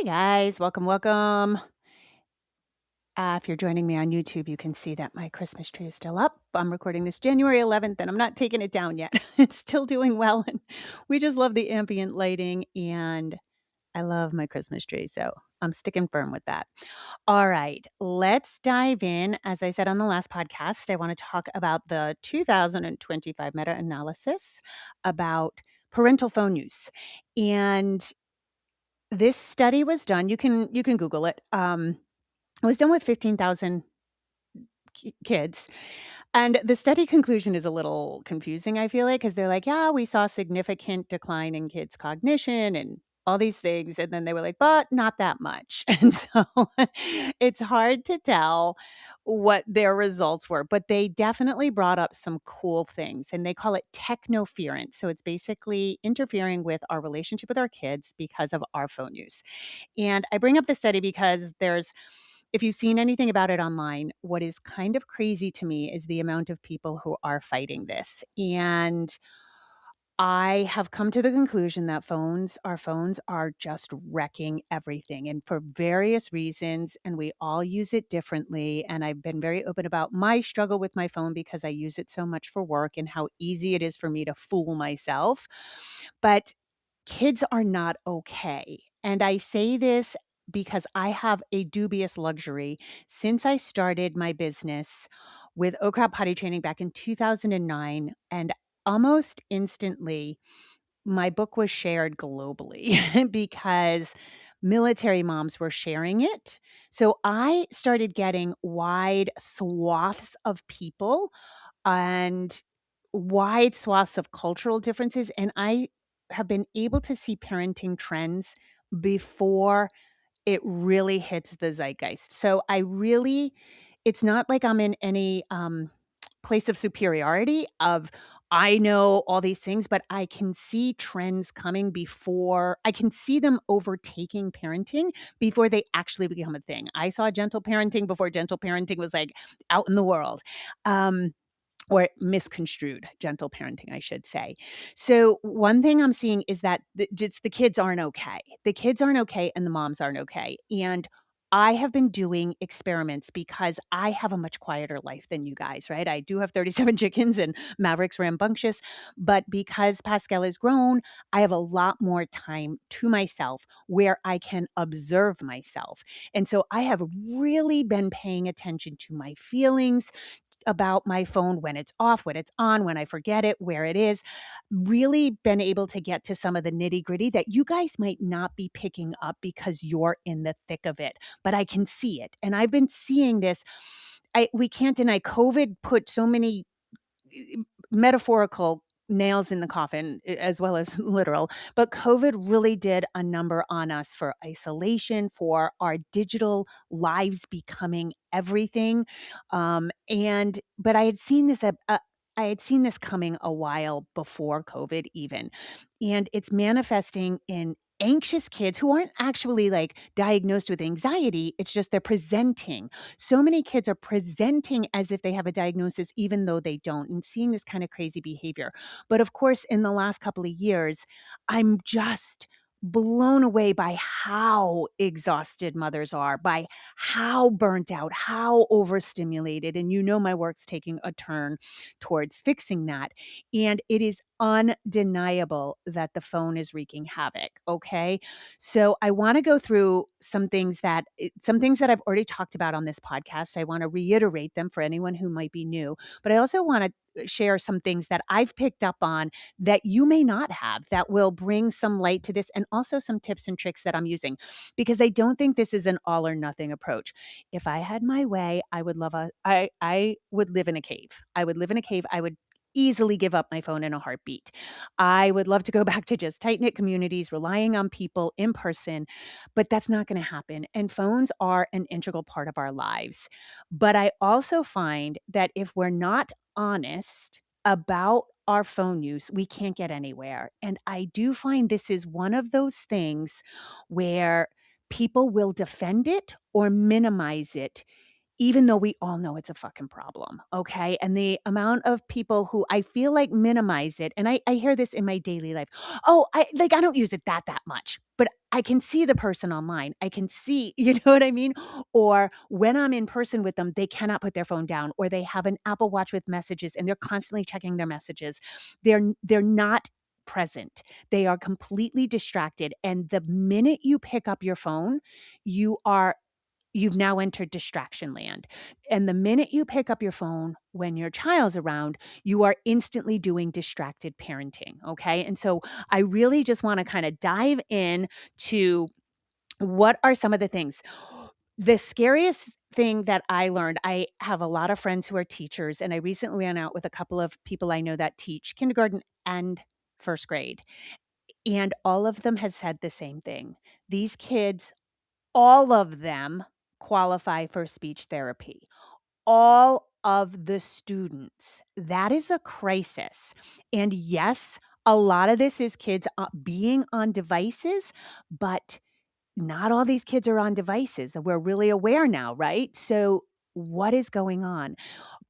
Hey guys, welcome. If you're joining me on YouTube, you can see that my Christmas tree is still up. I'm recording this January 11th and I'm not taking it down yet. It's still doing well. And we just love the ambient lighting and I love my Christmas tree. So I'm sticking firm with that. All right, let's dive in. As I said on the last podcast, I want to talk about the 2025 meta analysis about parental phone use. And this study was done. You can Google it. It was done with 15,000 kids. And the study conclusion is a little confusing, I feel like, because they're like, yeah, we saw significant decline in kids' cognition and all these things. And then they were like, but not that much. And so it's hard to tell what their results were, but they definitely brought up some cool things and they call it technoference. So it's basically interfering with our relationship with our kids because of our phone use. And I bring up the study because if you've seen anything about it online, what is kind of crazy to me is the amount of people who are fighting this. And I have come to the conclusion that our phones are just wrecking everything and for various reasons. And we all use it differently. And I've been very open about my struggle with my phone because I use it so much for work and how easy it is for me to fool myself. But kids are not okay. And I say this because I have a dubious luxury. Since I started my business with OCRAP potty training back in 2009, and almost instantly, my book was shared globally because military moms were sharing it. So I started getting wide swaths of people and wide swaths of cultural differences. And I have been able to see parenting trends before it really hits the zeitgeist. So it's not like I'm in any place of superiority of I know all these things, but I can see trends coming before I can see them overtaking parenting before they actually become a thing. I saw gentle parenting before gentle parenting was like out in the world. Or misconstrued gentle parenting, I should say. So one thing I'm seeing is that just the kids aren't okay. The kids aren't okay and the moms aren't okay. And I have been doing experiments because I have a much quieter life than you guys, right? I do have 37 chickens and Maverick's rambunctious, but because Pascal is grown, I have a lot more time to myself where I can observe myself. And so I have really been paying attention to my feelings, about my phone, when it's off, when it's on, when I forget it, where it is, really been able to get to some of the nitty gritty that you guys might not be picking up because you're in the thick of it, but I can see it. And I've been seeing this. We can't deny COVID put so many metaphorical nails in the coffin as well as literal, but COVID really did a number on us for isolation, for our digital lives becoming everything. But I had seen this coming a while before COVID even. And it's manifesting in anxious kids who aren't actually like diagnosed with anxiety. It's just they're presenting. So many kids are presenting as if they have a diagnosis, even though they don't, and seeing this kind of crazy behavior. But of course, in the last couple of years, I'm just blown away by how exhausted mothers are, by how burnt out, how overstimulated. And my work's taking a turn towards fixing that. And it is undeniable that the phone is wreaking havoc. Okay. So I want to go through some things that I've already talked about on this podcast. I want to reiterate them for anyone who might be new, but I also want to share some things that I've picked up on that you may not have that will bring some light to this, and also some tips and tricks that I'm using, because I don't think this is an all or nothing approach. If I had my way, I would I would live in a cave. I would live in a cave. I would easily give up my phone in a heartbeat. I would love to go back to just tight-knit communities, relying on people in person, but that's not going to happen. And phones are an integral part of our lives. But I also find that if we're not honest about our phone use, we can't get anywhere. And I do find this is one of those things where people will defend it or minimize it even though we all know it's a fucking problem, okay? And the amount of people who I feel like minimize it, and I hear this in my daily life. Oh, I don't use it that much, but I can see the person online. I can see, you know what I mean? Or when I'm in person with them, they cannot put their phone down, or they have an Apple Watch with messages and they're constantly checking their messages. They're not present. They are completely distracted. And the minute you pick up your phone, you've now entered distraction land. And the minute you pick up your phone when your child's around, you are instantly doing distracted parenting. Okay. And so I really just want to kind of dive in to what are some of the things. The scariest thing that I learned, I have a lot of friends who are teachers, and I recently went out with a couple of people I know that teach kindergarten and first grade. And all of them has said the same thing. These kids, all of them qualify for speech therapy. All of the students. That is a crisis. And yes, a lot of this is kids being on devices, but not all these kids are on devices. We're really aware now, right? So, what is going on?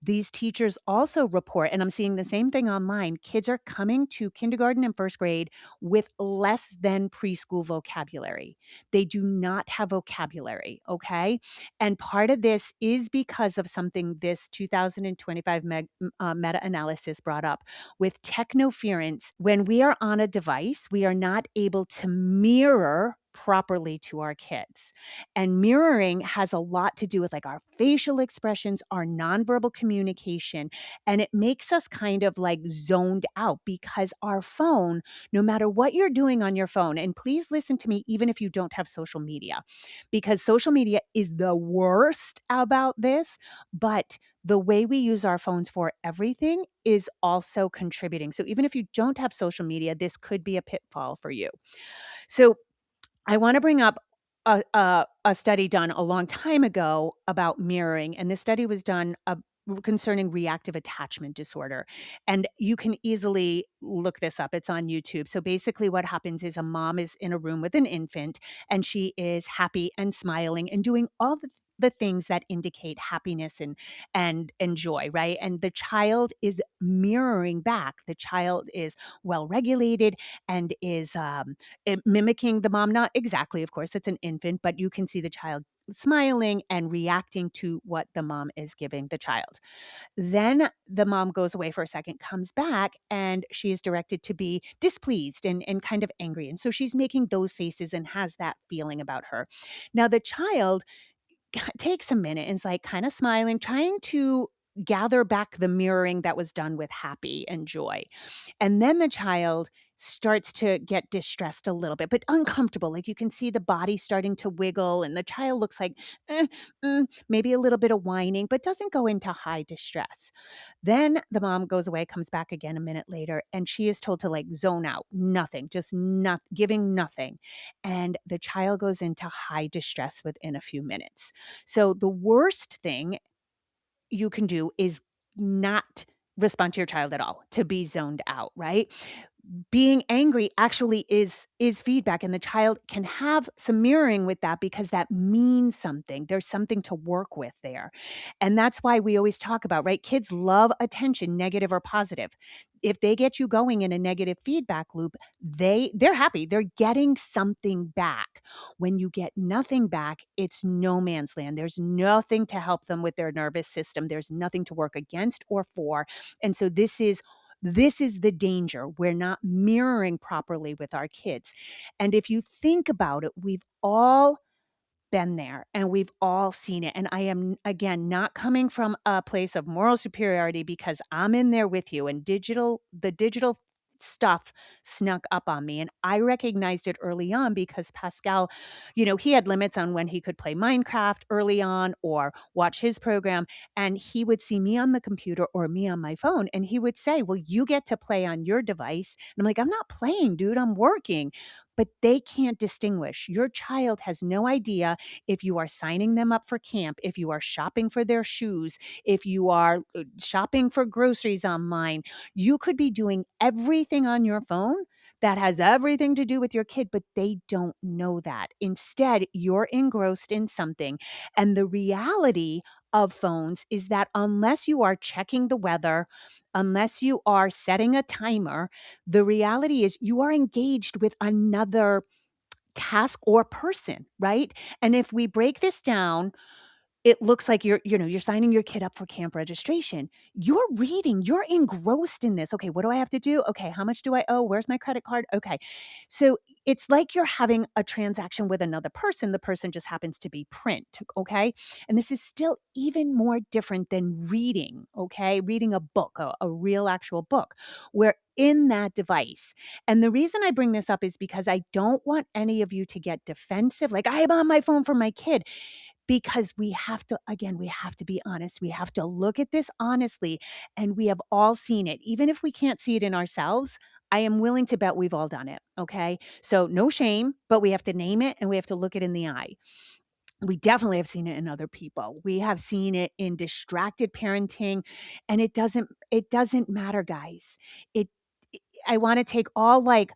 These teachers also report, and I'm seeing the same thing online, kids are coming to kindergarten and first grade with less than preschool vocabulary. They do not have vocabulary, okay? And part of this is because of something this 2025 meta-analysis brought up with technoference. When we are on a device, we are not able to mirror properly to our kids. And mirroring has a lot to do with like our facial expressions, our nonverbal communication, and it makes us kind of like zoned out because our phone, no matter what you're doing on your phone, and please listen to me even if you don't have social media, because social media is the worst about this, but the way we use our phones for everything is also contributing. So even if you don't have social media, this could be a pitfall for you. So I want to bring up a study done a long time ago about mirroring, and this study was done concerning reactive attachment disorder. And you can easily look this up. It's on YouTube. So basically, what happens is a mom is in a room with an infant, and she is happy and smiling and doing all the things that indicate happiness and joy, right? And the child is mirroring back. The child is well regulated and is mimicking the mom. Not exactly, of course, it's an infant, but you can see the child smiling and reacting to what the mom is giving the child. Then the mom goes away for a second, comes back, and she is directed to be displeased and kind of angry. And so she's making those faces and has that feeling about her. Now, the child takes a minute and is like kind of smiling, trying to gather back the mirroring that was done with happy and joy. And then the child starts to get distressed a little bit, but uncomfortable. Like you can see the body starting to wiggle, and the child looks like maybe a little bit of whining, but doesn't go into high distress. Then the mom goes away, comes back again a minute later, and she is told to like zone out, nothing, just not giving nothing. And the child goes into high distress within a few minutes. So the worst thing you can do is not respond to your child at all, to be zoned out, right? Being angry actually is feedback, and the child can have some mirroring with that because that means something. There's something to work with there. And that's why we always talk about, right? Kids love attention, negative or positive. If they get you going in a negative feedback loop, they're happy. They're getting something back. When you get nothing back, it's no man's land. There's nothing to help them with their nervous system. There's nothing to work against or for. And so this is the danger. We're not mirroring properly with our kids. And if you think about it, we've all been there and we've all seen it. And I am, again, not coming from a place of moral superiority because I'm in there with you, and the digital stuff snuck up on me. And I recognized it early on because Pascal, he had limits on when he could play Minecraft early on or watch his program. And he would see me on the computer or me on my phone. And he would say, well, you get to play on your device. And I'm like, I'm not playing, dude, I'm working. But they can't distinguish. Your child has no idea if you are signing them up for camp, if you are shopping for their shoes, if you are shopping for groceries online. You could be doing everything on your phone that has everything to do with your kid, but they don't know that. Instead, you're engrossed in something. And the reality of phones is that unless you are checking the weather, unless you are setting a timer, the reality is you are engaged with another task or person, right? And if we break this down, it looks like you're signing your kid up for camp registration. You're reading, you're engrossed in this. Okay, what do I have to do? Okay, how much do I owe? Where's my credit card? Okay. So it's like you're having a transaction with another person. The person just happens to be print. Okay. And this is still even more different than reading. Okay. Reading a book, a real actual book. We're in that device. And the reason I bring this up is because I don't want any of you to get defensive. Like, I am on my phone for my kid, because we have to, again, we have to be honest. We have to look at this honestly, and we have all seen it. Even if we can't see it in ourselves, I am willing to bet we've all done it. Okay. So no shame, but we have to name it and we have to look it in the eye. We definitely have seen it in other people. We have seen it in distracted parenting, and it doesn't matter, guys. It I want to take all like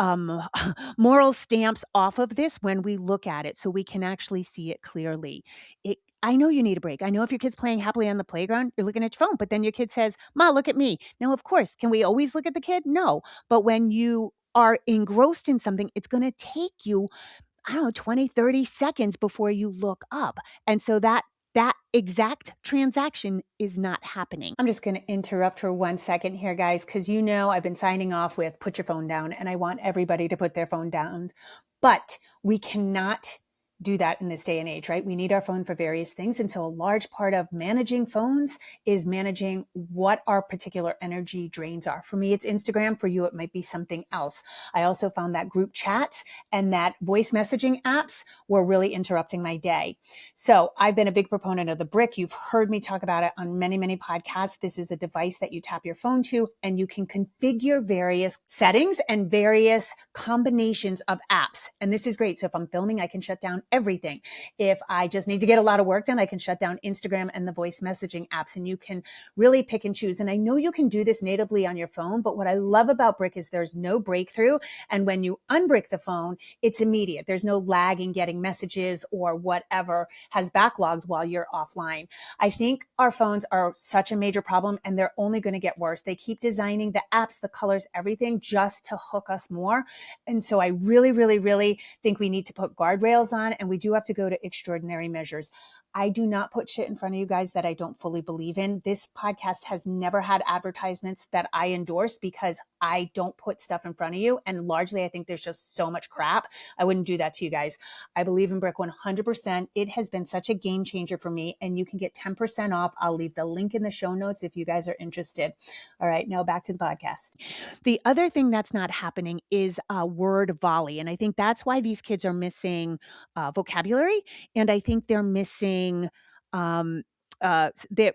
um moral stamps off of this when we look at it so we can actually see it clearly. I know you need a break. I know if your kid's playing happily on the playground, you're looking at your phone, but then your kid says, "Ma, look at me." Now, of course, can we always look at the kid? No. But when you are engrossed in something, it's going to take you, I don't know, 20, 30 seconds before you look up. And so that exact transaction is not happening. I'm just going to interrupt for 1 second here, guys, because I've been signing off with put your phone down, and I want everybody to put their phone down. But we cannot do that in this day and age, right? We need our phone for various things. And so a large part of managing phones is managing what our particular energy drains are. For me, it's Instagram. For you, it might be something else. I also found that group chats and that voice messaging apps were really interrupting my day. So I've been a big proponent of the brick. You've heard me talk about it on many, many podcasts. This is a device that you tap your phone to, and you can configure various settings and various combinations of apps. And this is great. So if I'm filming, I can shut down everything. If I just need to get a lot of work done, I can shut down Instagram and the voice messaging apps, and you can really pick and choose. And I know you can do this natively on your phone, but what I love about brick is there's no breakthrough. And when you unbrick the phone, it's immediate. There's no lag in getting messages or whatever has backlogged while you're offline. I think our phones are such a major problem, and they're only going to get worse. They keep designing the apps, the colors, everything just to hook us more. And so I really, really, really think we need to put guardrails on, and we do have to go to extraordinary measures. I do not put shit in front of you guys that I don't fully believe in. This podcast has never had advertisements that I endorse because I don't put stuff in front of you. And largely, I think there's just so much crap. I wouldn't do that to you guys. I believe in Brick 100%. It has been such a game changer for me, and you can get 10% off. I'll leave the link in the show notes if you guys are interested. All right, now back to the podcast. The other thing that's not happening is a word volley. And I think that's why these kids are missing vocabulary. And I think they're missing um,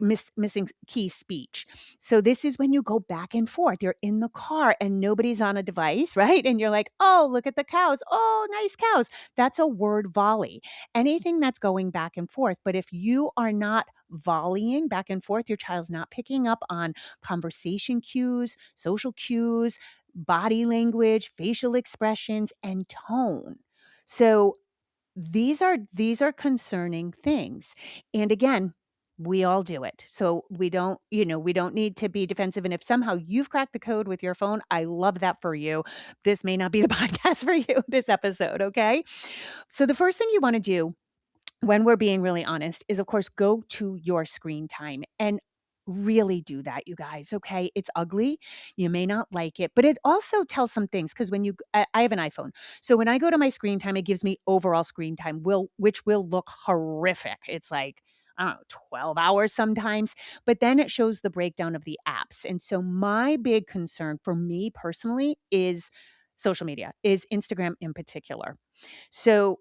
missing key speech. So this is when you go back and forth. You're in the car and nobody's on a device, right? And you're like, oh, look at the cows. Oh, nice cows. That's a word volley. Anything that's going back and forth. But if you are not volleying back and forth, your child's not picking up on conversation cues, social cues, body language, facial expressions, and tone. So these are concerning things. And again, we all do it. So we don't need to be defensive. And if somehow you've cracked the code with your phone, I love that for you. This may not be the podcast for you, this episode, okay? So the first thing you want to do when we're being really honest is, of course, go to your screen time and really do that, you guys. Okay. It's ugly. You may not like it, but it also tells some things because I have an iPhone. So when I go to my screen time, it gives me overall screen time, which will look horrific. It's like, I don't know, 12 hours sometimes, but then it shows the breakdown of the apps. And so my big concern for me personally is social media, is Instagram in particular. So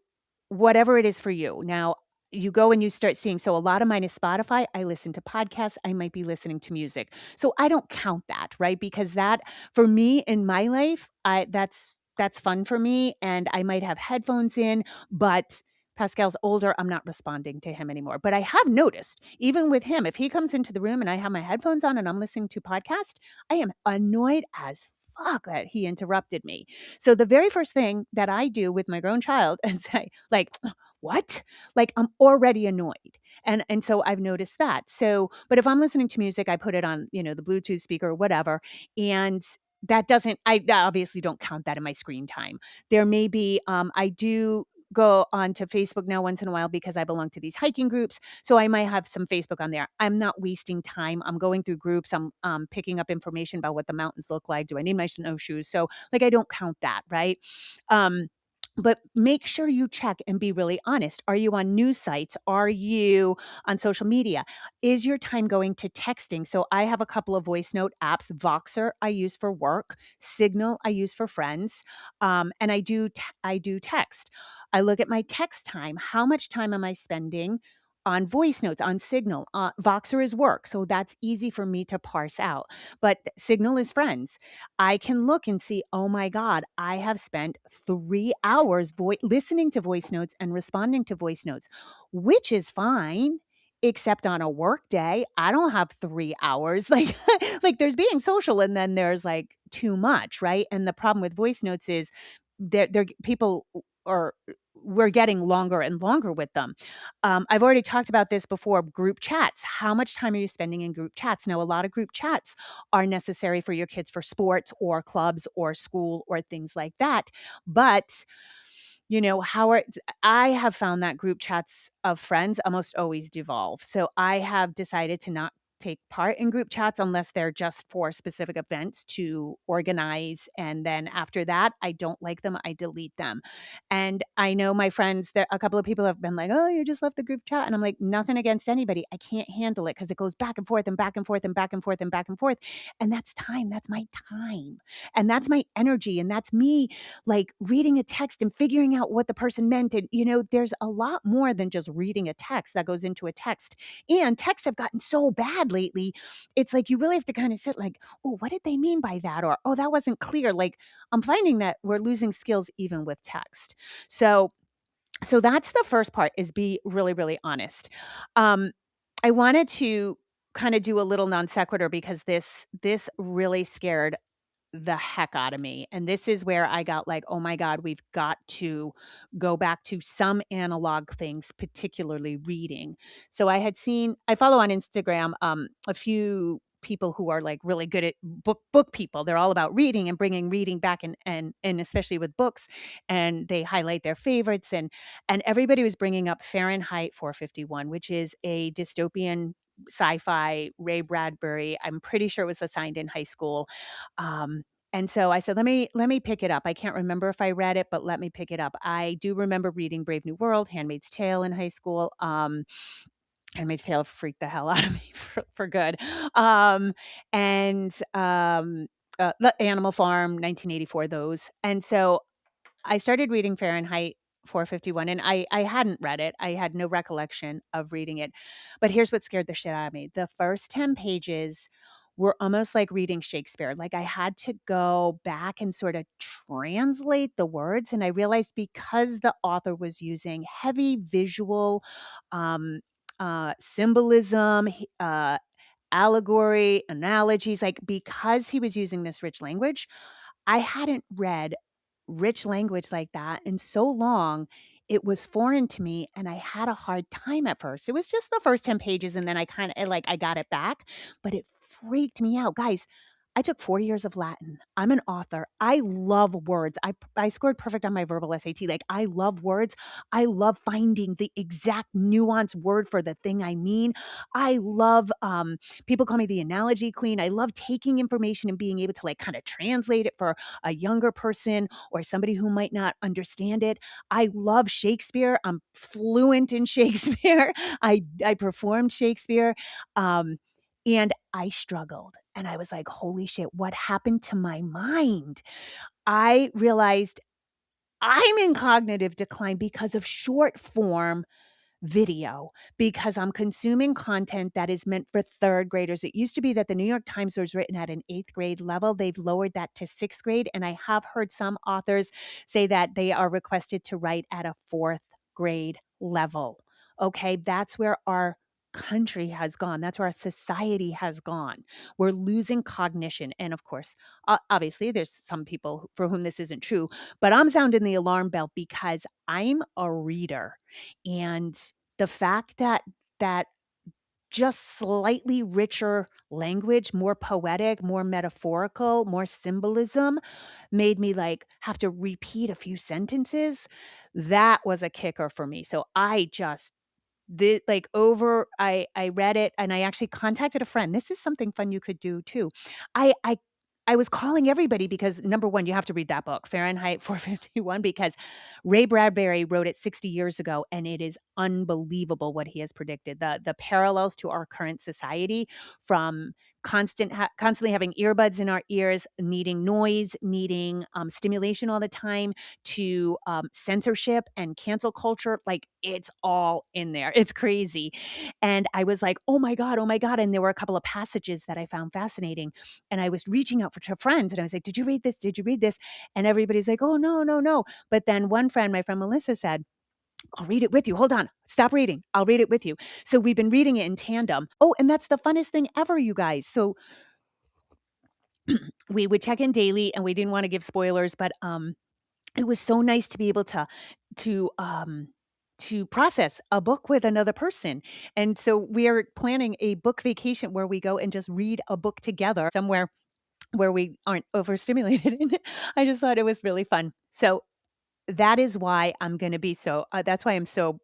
whatever it is for you. Now, you go and you start seeing, so a lot of mine is Spotify. I listen to podcasts. I might be listening to music. So I don't count that, right? Because that for me in my life, that's fun for me. And I might have headphones in, but Pascal's older. I'm not responding to him anymore. But I have noticed, even with him, if he comes into the room and I have my headphones on and I'm listening to podcast, I am annoyed as fuck that he interrupted me. So the very first thing that I do with my grown child is say, like, what? Like, I'm already annoyed. And so I've noticed that. So, but if I'm listening to music, I put it on, the Bluetooth speaker or whatever, and that doesn't I obviously don't count that in my screen time. There may be, I do go onto Facebook now once in a while because I belong to these hiking groups. So I might have some Facebook on there. I'm not wasting time. I'm going through groups. I'm picking up information about what the mountains look like. Do I need my snowshoes? So like I don't count that, right? Um, but make sure you check and be really honest. Are you on news sites? Are you on social media? Is your time going to texting? So I have a couple of voice note apps. Voxer I use for work. Signal I use for friends. And I do text. I look at my text time. How much time am I spending on voice notes, on Signal? Voxer is work, so that's easy for me to parse out. But Signal is friends. I can look and see, oh my God, I have spent 3 hours listening to voice notes and responding to voice notes, which is fine. Except on a work day, I don't have 3 hours. Like there's being social, and then there's like too much, right? And the problem with voice notes is they're people are we're getting longer and longer with them. I've already talked about this before. Group chats. How much time are you spending in group chats? Now, a lot of group chats are necessary for your kids for sports or clubs or school or things like that. But I have found that group chats of friends almost always devolve. So I have decided to not take part in group chats unless they're just for specific events to organize. And then after that, I don't like them. I delete them. And I know my friends that a couple of people have been like, oh, you just left the group chat. And I'm like, nothing against anybody. I can't handle it because it goes back and forth and back and forth and back and forth and back and forth. And that's time. That's my time. And that's my energy. And that's me like reading a text and figuring out what the person meant. And, there's a lot more than just reading a text that goes into a text. And texts have gotten so bad lately. It's like you really have to kind of sit like, oh, what did they mean by that? Or, oh, that wasn't clear. Like I'm finding that we're losing skills even with text. So that's the first part is be really, really honest. Um, I wanted to kind of do a little non sequitur because this really scared the heck out of me. And this is where I got like, oh my God, we've got to go back to some analog things, particularly reading. So I follow on Instagram a few people who are like really good at book people. They're all about reading and bringing reading back and especially with books, and they highlight their favorites, and everybody was bringing up Fahrenheit 451, which is a dystopian sci-fi. Ray Bradbury, I'm pretty sure it was assigned in high school. And so I said, let me pick it up. I can't remember if I read it, but let me pick it up. I do remember reading Brave New World, Handmaid's Tale in high school. Handmaid's Tale freaked the hell out of me for good. And The Animal Farm, 1984, those. And so I started reading Fahrenheit 451, and I hadn't read it. I had no recollection of reading it. But here's what scared the shit out of me. The first 10 pages were almost like reading Shakespeare. Like I had to go back and sort of translate the words. And I realized because the author was using heavy visual um, symbolism, allegory, analogies, like because he was using this rich language, I hadn't read rich language like that in so long. It was foreign to me and I had a hard time at first. It was just the first 10 pages and then I kind of like I got it back, but it freaked me out. Guys, I took 4 years of Latin. I'm an author. I love words. I scored perfect on my verbal SAT. Like I love words. I love finding the exact nuanced word for the thing I mean. I love people call me the analogy queen. I love taking information and being able to like kind of translate it for a younger person or somebody who might not understand it. I love Shakespeare. I'm fluent in Shakespeare. I performed Shakespeare. And I struggled and I was like, holy shit, what happened to my mind? I realized I'm in cognitive decline because of short form video, because I'm consuming content that is meant for third graders. It used to be that the New York Times was written at an eighth grade level. They've lowered that to sixth grade. And I have heard some authors say that they are requested to write at a fourth grade level. Okay, that's where our country has gone. That's where our society has gone. We're losing cognition. And of course, obviously, there's some people for whom this isn't true, but I'm sounding the alarm bell because I'm a reader. And the fact that just slightly richer language, more poetic, more metaphorical, more symbolism made me like have to repeat a few sentences. That was a kicker for me. So I just like over I read it and I actually contacted a friend. This is something fun you could do too. I I I was calling everybody because number 1, you have to read that book, Fahrenheit 451, because Ray Bradbury wrote it 60 years ago and it is unbelievable what he has predicted. The parallels to our current society from constantly having earbuds in our ears, needing noise, needing stimulation all the time, to censorship and cancel culture. Like it's all in there. It's crazy. And I was like, oh my God, oh my God. And there were a couple of passages that I found fascinating. And I was reaching out to friends and I was like, did you read this? Did you read this? And everybody's like, oh, no, no, no. But then one friend, my friend Melissa, said, I'll read it with you. Hold on. Stop reading. I'll read it with you. So we've been reading it in tandem. Oh, and that's the funnest thing ever, you guys. So we would check in daily and we didn't want to give spoilers, but it was so nice to be able to um to process a book with another person. And so we are planning a book vacation where we go and just read a book together somewhere where we aren't overstimulated. And I just thought it was really fun. So that is why I'm going to be so that's why I'm so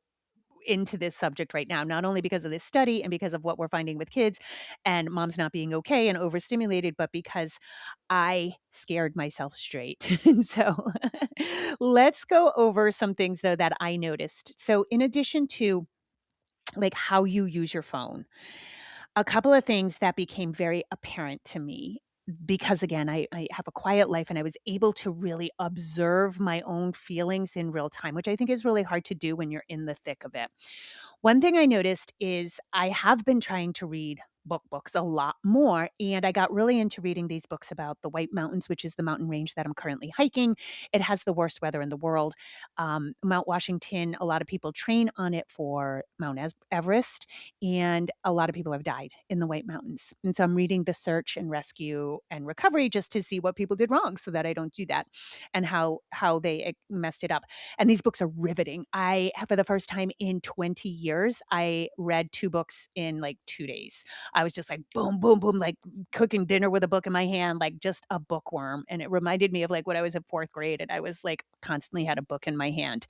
into this subject right now, not only because of this study and because of what we're finding with kids and moms not being okay and overstimulated, but because I scared myself straight. And so let's go over some things though that I noticed. So in addition to like how you use your phone, a couple of things that became very apparent to me because again, I have a quiet life and I was able to really observe my own feelings in real time, which I think is really hard to do when you're in the thick of it. One thing I noticed is I have been trying to read books a lot more, and I got really into reading these books about the White Mountains, which is the mountain range that I'm currently hiking. It has the worst weather in the world. Mount Washington, a lot of people train on it for Mount Everest, and a lot of people have died in the White Mountains. And so I'm reading the search and rescue and recovery just to see what people did wrong so that I don't do that and how they messed it up. And these books are riveting. For the first time in 20 years, I read 2 books in like 2 days. I was just like, boom, boom, boom, like cooking dinner with a book in my hand, like just a bookworm. And it reminded me of like when I was in 4th grade and I was like constantly had a book in my hand.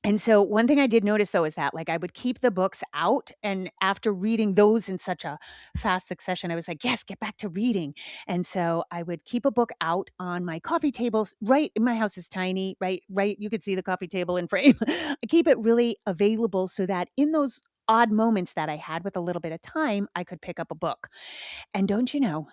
And so one thing I did notice though is that like I would keep the books out and after reading those in such a fast succession, I was like, yes, get back to reading. And so I would keep a book out on my coffee tables. Right, my house is tiny, right. You could see the coffee table in frame. I keep it really available so that in those odd moments that I had with a little bit of time, I could pick up a book. And don't you know,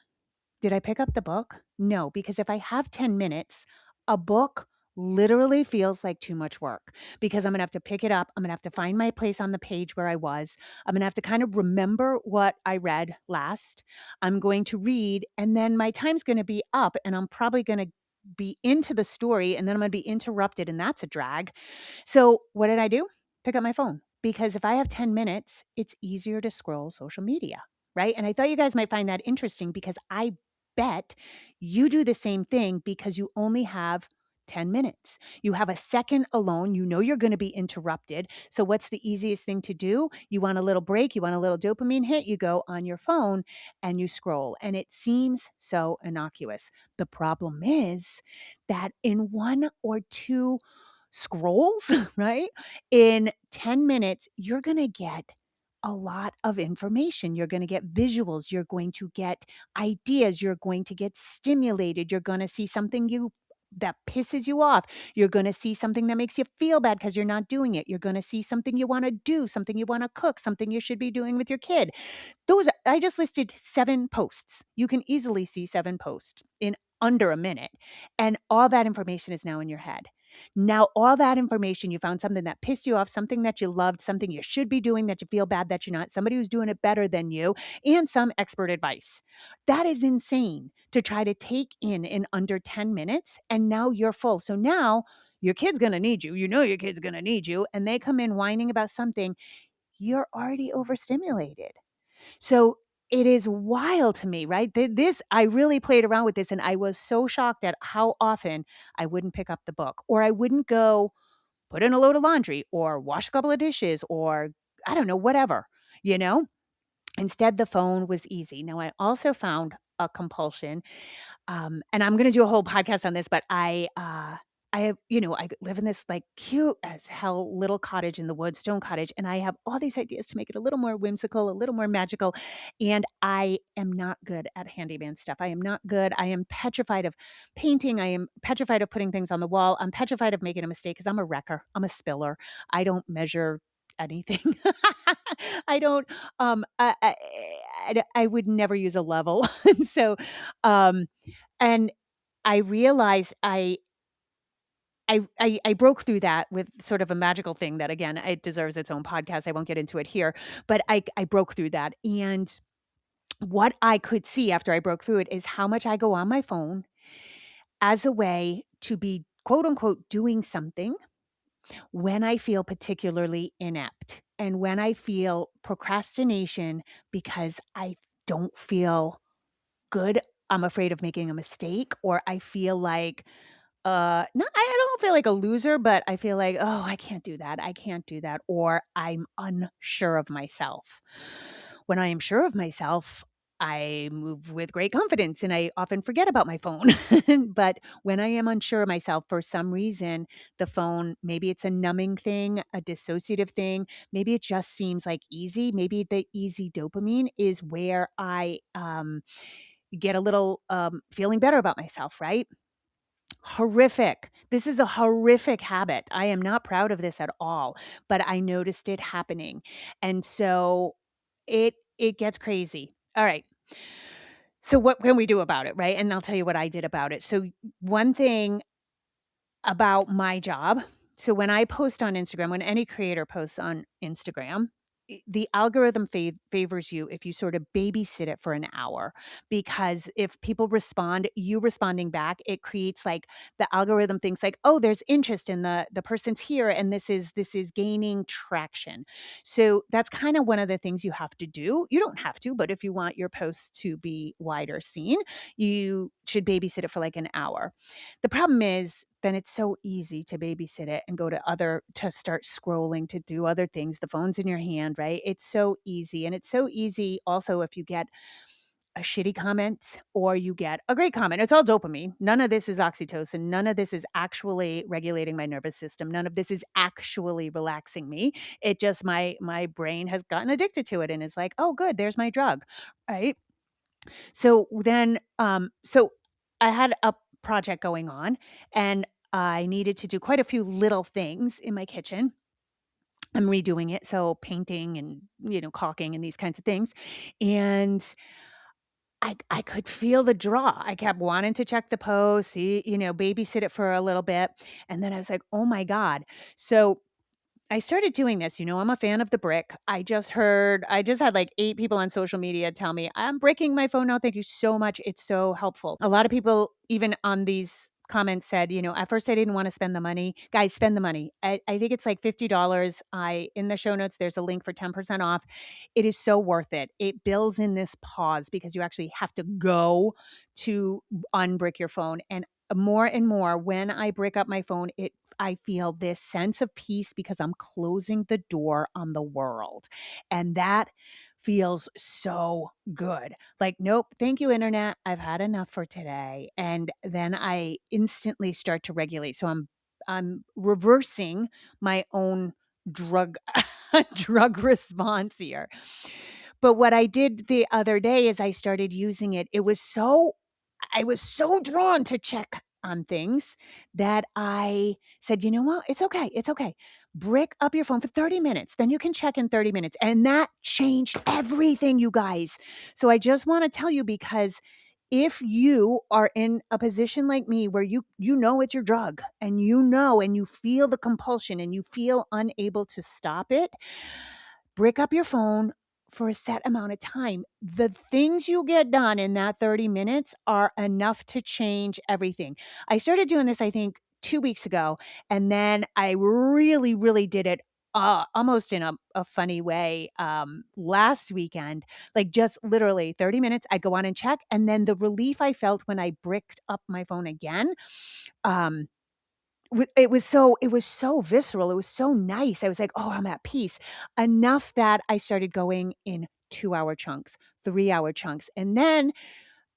did I pick up the book? No, because if I have 10 minutes, a book literally feels like too much work because I'm going to have to pick it up. I'm going to have to find my place on the page where I was. I'm going to have to kind of remember what I read last. I'm going to read, and then my time's going to be up, and I'm probably going to be into the story, and then I'm going to be interrupted, and that's a drag. So, what did I do? Pick up my phone because if I have 10 minutes, it's easier to scroll social media, right? And I thought you guys might find that interesting because I bet you do the same thing because you only have 10 minutes. You have a second alone. You know you're going to be interrupted. So, what's the easiest thing to do? You want a little break, you want a little dopamine hit, you go on your phone and you scroll. And it seems so innocuous. The problem is that in 1 or 2 scrolls, right? In 10 minutes, you're going to get a lot of information. You're going to get visuals. You're going to get ideas. You're going to get stimulated. You're going to see something that pisses you off. You're going to see something that makes you feel bad because you're not doing it. You're going to see something you want to do, something you want to cook, something you should be doing with your kid. I just listed 7 posts. You can easily see 7 posts in under a minute. And all that information is now in your head. Now, all that information, you found something that pissed you off, something that you loved, something you should be doing that you feel bad that you're not, somebody who's doing it better than you, and some expert advice. That is insane to try to take in under 10 minutes. And now you're full. So now your kid's going to need you. You know your kid's going to need you. And they come in whining about something you're already overstimulated. So it is wild to me, right? This, I really played around with this and I was so shocked at how often I wouldn't pick up the book, or I wouldn't go put in a load of laundry or wash a couple of dishes or I don't know, whatever, you know? Instead, the phone was easy. Now, I also found a compulsion, and I'm gonna do a whole podcast on this, but I have, I live in this like cute as hell little cottage in the woods, stone cottage, and I have all these ideas to make it a little more whimsical, a little more magical. And I am not good at handyman stuff. I am not good. I am petrified of painting. I am petrified of putting things on the wall. I'm petrified of making a mistake because I'm a wrecker. I'm a spiller. I don't measure anything. I don't, I would never use a level. And so, um, and I realized I broke through that with sort of a magical thing that again, it deserves its own podcast. I won't get into it here, but I broke through that. And what I could see after I broke through it is how much I go on my phone as a way to be quote unquote doing something when I feel particularly inept and when I feel procrastination because I don't feel good. I'm afraid of making a mistake, or I feel like no, I don't feel like a loser, but I feel like, "Oh, I can't do that. I can't do that," or I'm unsure of myself. When I am sure of myself, I move with great confidence and I often forget about my phone. But when I am unsure of myself, for some reason, the phone, maybe it's a numbing thing, a dissociative thing, maybe it just seems like easy. Maybe the easy dopamine is where I get a little feeling better about myself, right? Horrific. This is a horrific habit. I am not proud of this at all, but I noticed it happening. And so it gets crazy. All right. So what can we do about it, right? And I'll tell you what I did about it. So one thing about my job. So when I post on Instagram, when any creator posts on Instagram, the algorithm favors you if you sort of babysit it for an hour, because if people respond, you responding back, it creates like the algorithm thinks like, oh, there's interest in the person's here, and this is gaining traction. So that's kind of one of the things you have to do. You don't have to, but if you want your posts to be wider seen, you should babysit it for like an hour. The problem is then it's so easy to babysit it and go to start scrolling, to do other things. The phone's in your hand, right? It's so easy. And it's so easy also if you get a shitty comment or you get a great comment. It's all dopamine. None of this is oxytocin. None of this is actually regulating my nervous system. None of this is actually relaxing me. It just my brain has gotten addicted to it and is like, oh, good, there's my drug. Right. So then, so I had a project going on and I needed to do quite a few little things in my kitchen. I'm redoing it. So painting and, caulking and these kinds of things. And I could feel the draw. I kept wanting to check the post, see, babysit it for a little bit. And then I was like, oh my God. So I started doing this. I'm a fan of the brick. I just had like 8 people on social media tell me, I'm breaking my phone now. Thank you so much. It's so helpful. A lot of people, even on these comments, said, at first I didn't want to spend the money. Guys, spend the money. I think it's like $50. In the show notes, there's a link for 10% off. It is so worth it. It builds in this pause because you actually have to go to unbrick your phone. And more, when I break up my phone, I feel this sense of peace because I'm closing the door on the world. And that feels so good. Like, nope, thank you, internet. I've had enough for today. And then I instantly start to regulate. So I'm reversing my own drug drug response here. But what I did the other day is I started using it. I was so drawn to check on things that I said, you know what? It's okay. It's okay. Brick up your phone for 30 minutes. Then you can check in 30 minutes. And that changed everything, you guys. So I just want to tell you, because if you are in a position like me where you know it's your drug and and you feel the compulsion and you feel unable to stop it, brick up your phone for a set amount of time. The things you get done in that 30 minutes are enough to change everything. I started doing this, I think, 2 weeks ago, and then I really, really did it almost in a funny way, last weekend, like just literally 30 minutes, I'd go on and check. And then the relief I felt when I bricked up my phone again, um, it was so visceral. It was so nice. I was like, "Oh, I'm at peace." Enough that I started going in 2-hour chunks, 3-hour chunks. And then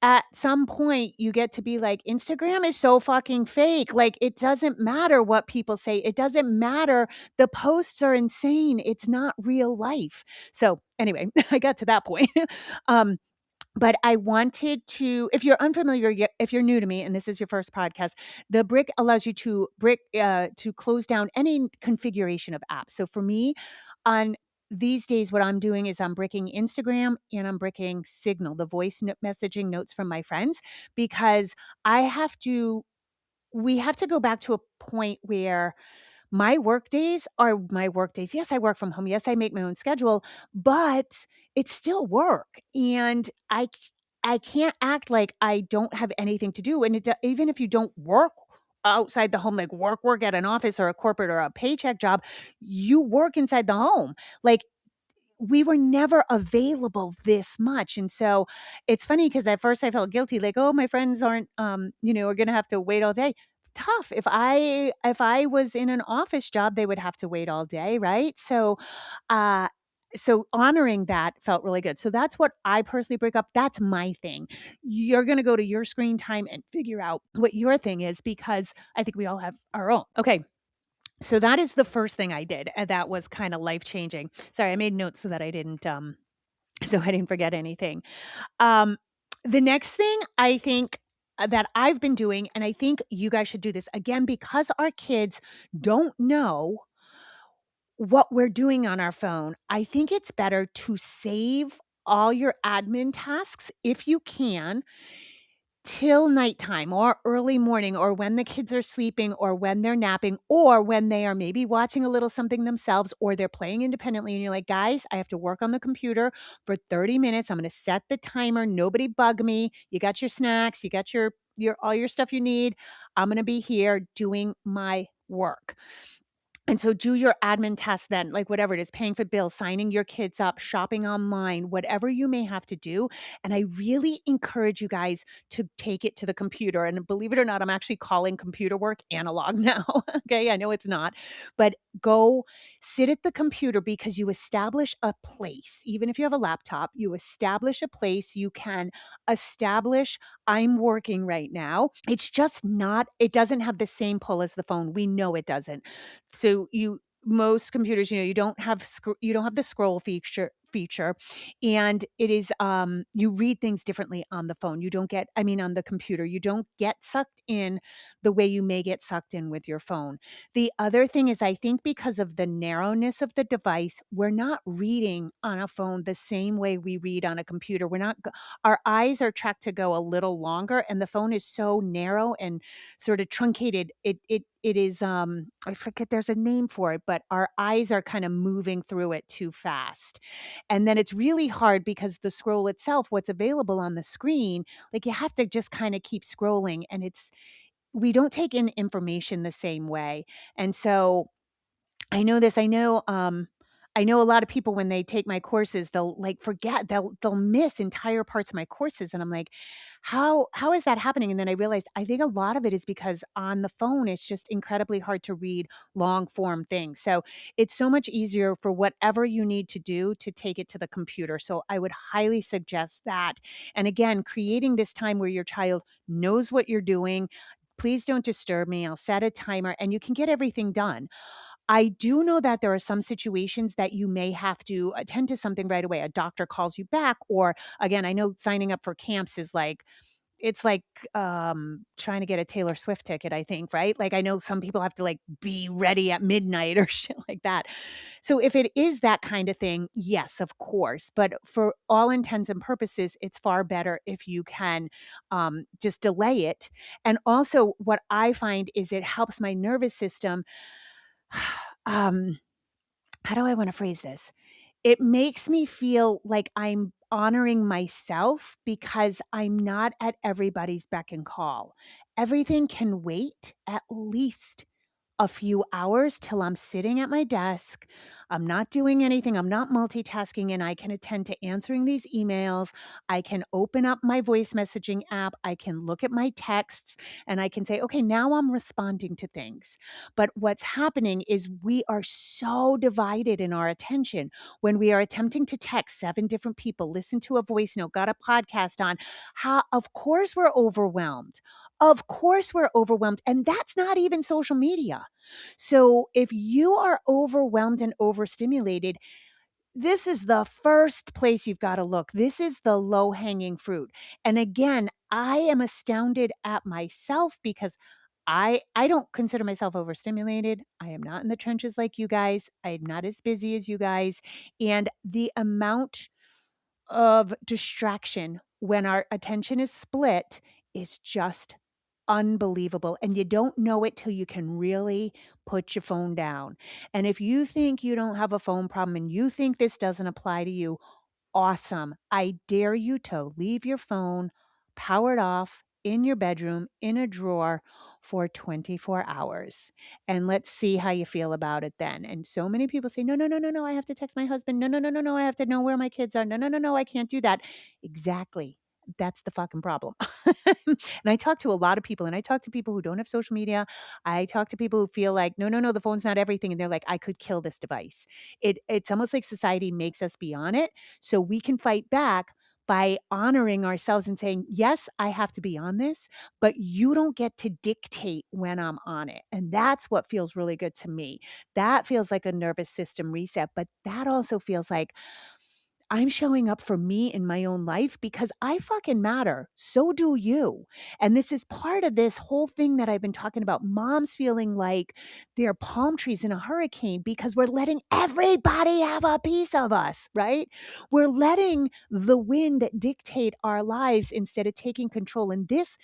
at some point, you get to be like, Instagram is so fucking fake. Like, it doesn't matter what people say. It doesn't matter. The posts are insane. It's not real life. So anyway, I got to that point. um, but I wanted to, if you're unfamiliar, if you're new to me and this is your first podcast, the brick allows you to close down any configuration of apps. So for me, on these days, what I'm doing is I'm bricking Instagram and I'm bricking Signal, the messaging notes from my friends, because I have to, we have to go back to a point where my work days are my work days. Yes, I work from home. Yes, I make my own schedule, but it's still work. And I can't act like I don't have anything to do. And even if you don't work outside the home, like work at an office or a corporate or a paycheck job, you work inside the home. Like, we were never available this much. And so it's funny because at first I felt guilty, like, oh, my friends aren't, are going to have to wait all day. Tough. If I was in an office job, they would have to wait all day. Right. Uh, so honoring that felt really good. So that's what I personally break up. That's my thing. You're going to go to your screen time and figure out what your thing is, because I think we all have our own. Okay. So that is the first thing I did, and that was kind of life-changing. Sorry, I made notes so that I didn't, so I didn't forget anything. Um, the next thing I think that I've been doing, and I think you guys should do this again, because our kids don't know what we're doing on our phone. I think it's better to save all your admin tasks, if you can, till nighttime or early morning, or when the kids are sleeping, or when they're napping, or when they are maybe watching a little something themselves, or they're playing independently and you're like, "Guys, I have to work on the computer for 30 minutes. I'm going to set the timer. Nobody bug me. You got your snacks, you got your all your stuff you need. I'm going to be here doing my work." And so do your admin tasks then, like whatever it is, paying for bills, signing your kids up, shopping online, whatever you may have to do. And I really encourage you guys to take it to the computer. And believe it or not, I'm actually calling computer work analog now. Okay. I know it's not, but go sit at the computer, because you establish a place. Even if you have a laptop, you establish a place. You can establish, I'm working right now. It's just not, it doesn't have the same pull as the phone. We know it doesn't. So most computers, you don't have you don't have the scroll feature, and it is, you read things differently on the phone. You don't get, I mean, on the computer, you don't get sucked in the way you may get sucked in with your phone. The other thing is, I think because of the narrowness of the device, we're not reading on a phone the same way we read on a computer. We're not our eyes are tracked to go a little longer, and the phone is so narrow and sort of truncated. It is, I forget, there's a name for it, but our eyes are kind of moving through it too fast. And then it's really hard because the scroll itself, what's available on the screen, like, you have to just kind of keep scrolling, and we don't take in information the same way. And so I know this. I know a lot of people, when they take my courses, they'll like forget, they'll miss entire parts of my courses. And I'm like, how is that happening? And then I realized, I think a lot of it is because on the phone, it's just incredibly hard to read long form things. So it's so much easier for whatever you need to do to take it to the computer. So I would highly suggest that. And again, creating this time where your child knows what you're doing. Please don't disturb me. I'll set a timer and you can get everything done. I do know that there are some situations that you may have to attend to something right away. A doctor calls you back, or again, I know signing up for camps is like, it's like, trying to get a Taylor Swift ticket, I think, right? Like, I know some people have to like be ready at midnight or shit like that. So if it is that kind of thing, yes, of course. But for all intents and purposes, it's far better if you can, just delay it. And also, what I find is it helps my nervous system. um, how do I want to phrase this? It makes me feel like I'm honoring myself, because I'm not at everybody's beck and call. Everything can wait at least a few hours till I'm sitting at my desk. I'm not doing anything. I'm not multitasking, and I can attend to answering these emails. I can open up my voice messaging app. I can look at my texts and I can say, okay, now I'm responding to things. But what's happening is we are so divided in our attention when we are attempting to text 7 different people, listen to a voice note, got a podcast on. How, of course, we're overwhelmed. Of course, we're overwhelmed. And that's not even social media. So if you are overwhelmed and overstimulated, this is the first place you've got to look. This is the low hanging fruit. And again, I am astounded at myself because I don't consider myself overstimulated. I am not in the trenches like you guys. I am not as busy as you guys. And the amount of distraction when our attention is split is just unbelievable. And you don't know it till you can really put your phone down. And if you think you don't have a phone problem and you think this doesn't apply to you, awesome. I dare you to leave your phone powered off in your bedroom in a drawer for 24 hours. And let's see how you feel about it then. And so many people say, no, no, no, no, no, I have to text my husband. No, no, no, no, no, I have to know where my kids are. No, no, no, no, I can't do that. Exactly. That's the fucking problem. And I talk to a lot of people, and I talk to people who don't have social media. I talk to people who feel like, no, no, no, the phone's not everything. And they're like, I could kill this device. It's almost like society makes us be on it so we can fight back by honoring ourselves and saying, yes, I have to be on this, but you don't get to dictate when I'm on it. And that's what feels really good to me. That feels like a nervous system reset, but that also feels like I'm showing up for me in my own life because I fucking matter. So do you. And this is part of this whole thing that I've been talking about. Moms feeling like they're palm trees in a hurricane because we're letting everybody have a piece of us, right? We're letting the wind dictate our lives instead of taking control. And this,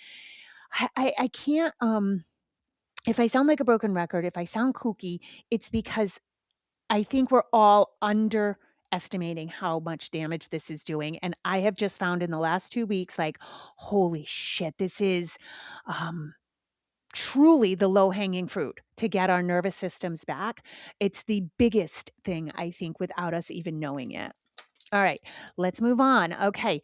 I can't, if I sound like a broken record, if I sound kooky, it's because I think we're all underestimating how much damage this is doing. And I have just found in the last 2 weeks, like, holy shit, this is truly the low hanging fruit to get our nervous systems back. It's the biggest thing, I think, without us even knowing it. All right, let's move on. Okay.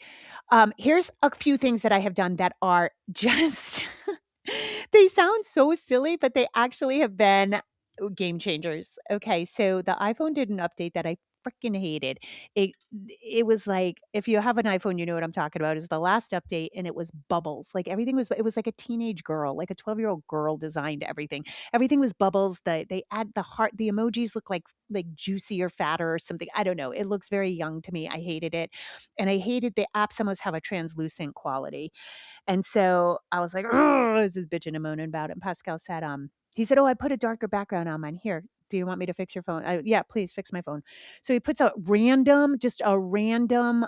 Here's a few things that I have done that are just, they sound so silly, but they actually have been game changers. Okay, so the iPhone did an update that I freaking hated. It it was like if you have an iPhone, you know what I'm talking about. Is the last update and it was bubbles. Like everything was it was like a teenage girl, like a 12-year-old girl designed everything. Everything was bubbles. They add the heart, the emojis look like juicy or fatter or something. I don't know. It looks very young to me. I hated it. And I hated the apps almost have a translucent quality. And so I was like, "Ugh," I was just bitching and moaning about it. And Pascal said, he said, "Oh, I put a darker background on mine. Here, do you want me to fix your phone?" Yeah, please fix my phone. So he puts just a random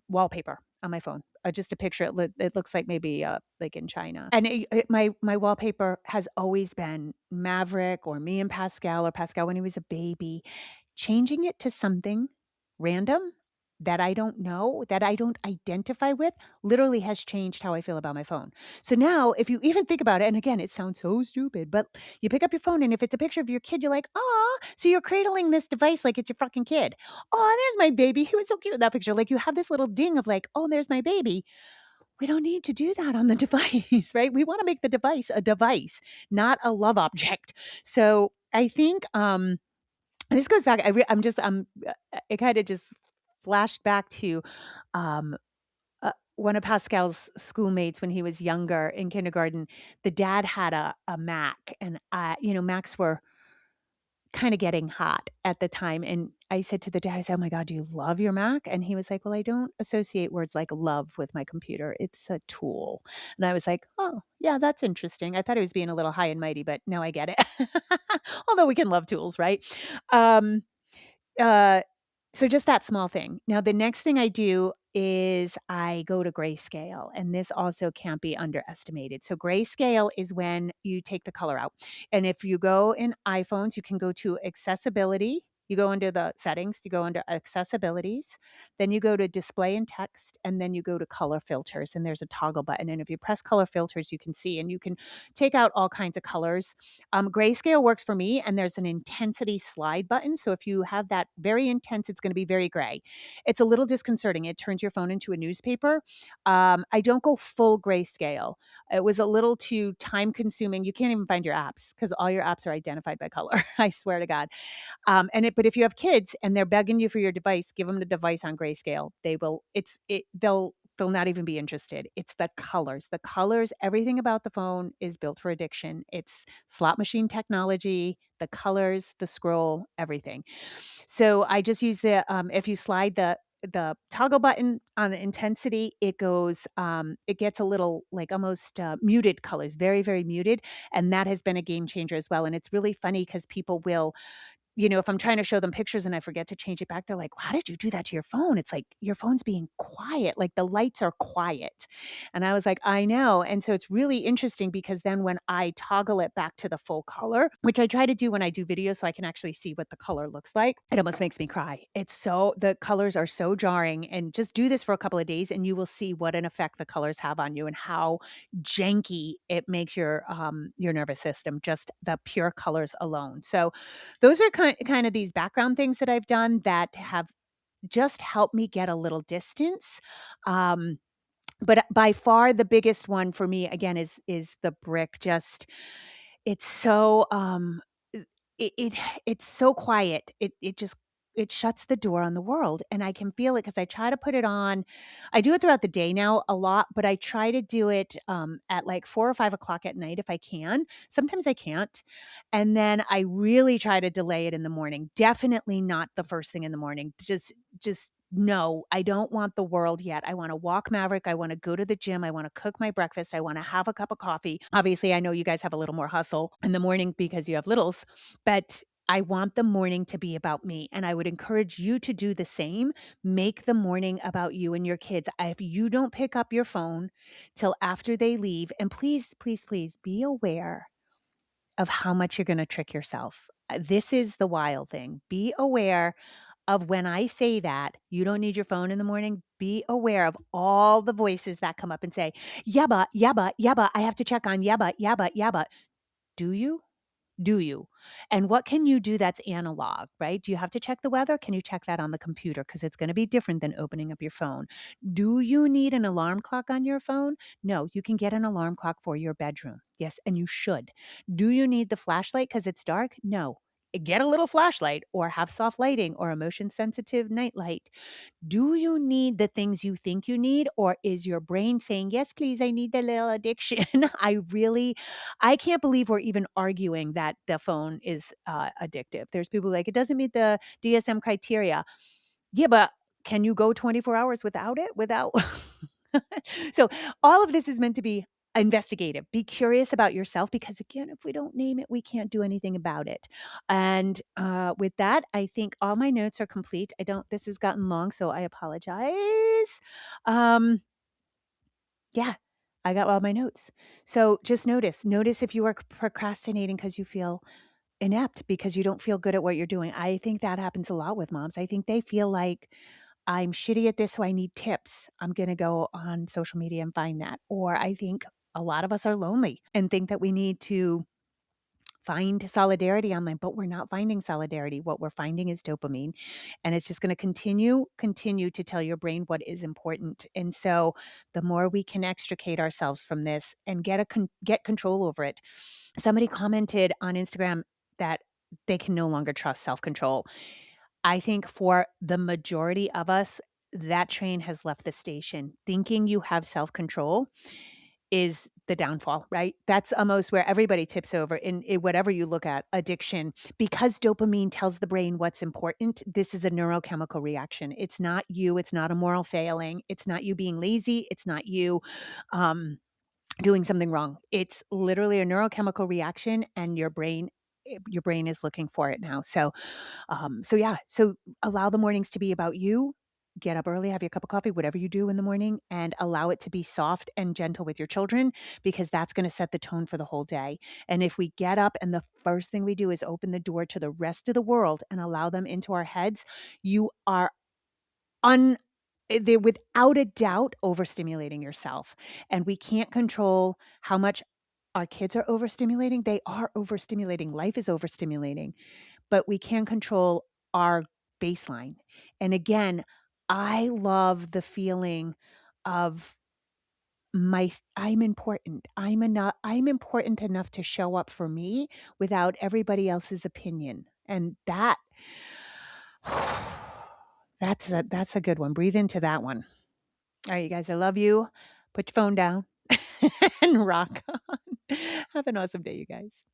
wallpaper on my phone. Just a picture. It looks like maybe like in China. And my wallpaper has always been Maverick or me and Pascal or Pascal when he was a baby. Changing it to something random that I don't know, that I don't identify with, literally has changed how I feel about my phone. So now, if you even think about it, and again, it sounds so stupid, but you pick up your phone and if it's a picture of your kid, you're like, "Aw," so you're cradling this device like it's your fucking kid. "Oh, there's my baby. He was so cute in that picture." Like you have this little ding of like, "Oh, there's my baby." We don't need to do that on the device, right? We want to make the device a device, not a love object. So I think this goes back. It kind of just flashed back to um, one of Pascal's schoolmates when he was younger in kindergarten. The dad had a Mac, and Macs were kind of getting hot at the time. And I said to the dad, I said, "Oh my God, do you love your Mac?" And he was like, "Well, I don't associate words like love with my computer. It's a tool." And I was like, "Oh, yeah, that's interesting." I thought he was being a little high and mighty, but now I get it. Although we can love tools, right? Um, uh, so just that small thing. Now, the next thing I do is I go to grayscale, and this also can't be underestimated. So grayscale is when you take the color out. And if you go in iPhones, you can go to accessibility You go under the settings, you go under accessibilities, then you go to display and text, and then you go to color filters, and there's a toggle button. And if you press color filters, you can see, and you can take out all kinds of colors. Grayscale works for me, and there's an intensity slide button. So if you have that very intense, it's going to be very gray. It's a little disconcerting. It turns your phone into a newspaper. I don't go full grayscale. It was a little too time consuming. You can't even find your apps because all your apps are identified by color. I swear to God. But if you have kids and they're begging you for your device, give them the device on grayscale. They will. They'll not even be interested. It's the colors. The colors, everything about the phone is built for addiction. It's slot machine technology, the colors, the scroll, everything. So I just use if you slide the toggle button on the intensity, it gets a little like almost muted colors, very, very muted. And that has been a game changer as well. And it's really funny because people will, if I'm trying to show them pictures and I forget to change it back, they're like, "How did you do that to your phone? It's like your phone's being quiet, like the lights are quiet." And I was like, "I know." And so it's really interesting because then when I toggle it back to the full color, which I try to do when I do videos so I can actually see what the color looks like, it almost makes me cry. The colors are so jarring, and just do this for a couple of days and you will see what an effect the colors have on you and how janky it makes your nervous system, just the pure colors alone. So those are kind of these background things that I've done that have just helped me get a little distance. Um, but by far the biggest one for me again is the brick. Just it's so it, it it's so quiet. It shuts the door on the world, and I can feel it because I try to put it on. I do it throughout the day now a lot, but I try to do it at like 4 or 5 o'clock at night if I can. Sometimes I can't, and then I really try to delay it in the morning. Definitely not the first thing in the morning. Just no, I don't want the world yet. I want to walk Maverick. I want to go to the gym. I want to cook my breakfast. I want to have a cup of coffee. Obviously, I know you guys have a little more hustle in the morning because you have littles, but I want the morning to be about me. And I would encourage you to do the same. Make the morning about you and your kids. If you don't pick up your phone till after they leave, and please, please, please be aware of how much you're going to trick yourself. This is the wild thing. Be aware of when I say that you don't need your phone in the morning. Be aware of all the voices that come up and say, yeah, but, I have to check on, yeah, but. Do you? Do you? And what can you do that's analog, right? Do you have to check the weather? Can you check that on the computer? Because it's going to be different than opening up your phone. Do you need an alarm clock on your phone? No, you can get an alarm clock for your bedroom. Yes, and you should. Do you need the flashlight because it's dark? No. Get a little flashlight or have soft lighting or a motion sensitive night light. Do you need the things you think you need, or is your brain saying, yes, please, I need the little addiction? I can't believe we're even arguing that the phone is addictive. There's people like, it doesn't meet the DSM criteria. Yeah, but can you go 24 hours without it? Without. So all of this is meant to be investigative. Be curious about yourself because, again, if we don't name it, we can't do anything about it. And with that, I think all my notes are complete. This has gotten long, so I apologize. Um, yeah, I got all my notes. So just notice if you are procrastinating because you feel inept because you don't feel good at what you're doing. I think that happens a lot with moms. I think they feel like I'm shitty at this, so I need tips. I'm going to go on social media and find that. Or I think a lot of us are lonely and think that we need to find solidarity online, but we're not finding solidarity. What we're finding is dopamine, and it's just going to continue to tell your brain what is important. And so the more we can extricate ourselves from this and get control over it. Somebody commented on Instagram that they can no longer trust self-control. I think for the majority of us, that train has left the station. Thinking you have self-control is the downfall, right? That's almost where everybody tips over in whatever you look at, addiction. Because dopamine tells the brain what's important, this is a neurochemical reaction. It's not you. It's not a moral failing. It's not you being lazy. It's not you doing something wrong. It's literally a neurochemical reaction, and your brain is looking for it now. So yeah. So allow the mornings to be about you. get up early, have your cup of coffee, whatever you do in the morning, and allow it to be soft and gentle with your children because that's going to set the tone for the whole day. And if we get up and the first thing we do is open the door to the rest of the world and allow them into our heads, you are un they're without a doubt overstimulating yourself. And we can't control how much our kids are overstimulating. They are overstimulating. Life is overstimulating, but we can control our baseline. And again, I love the feeling of I'm important. I'm important enough to show up for me without everybody else's opinion. And that's a good one. Breathe into that one. All right, you guys, I love you. Put your phone down and rock on. Have an awesome day, you guys.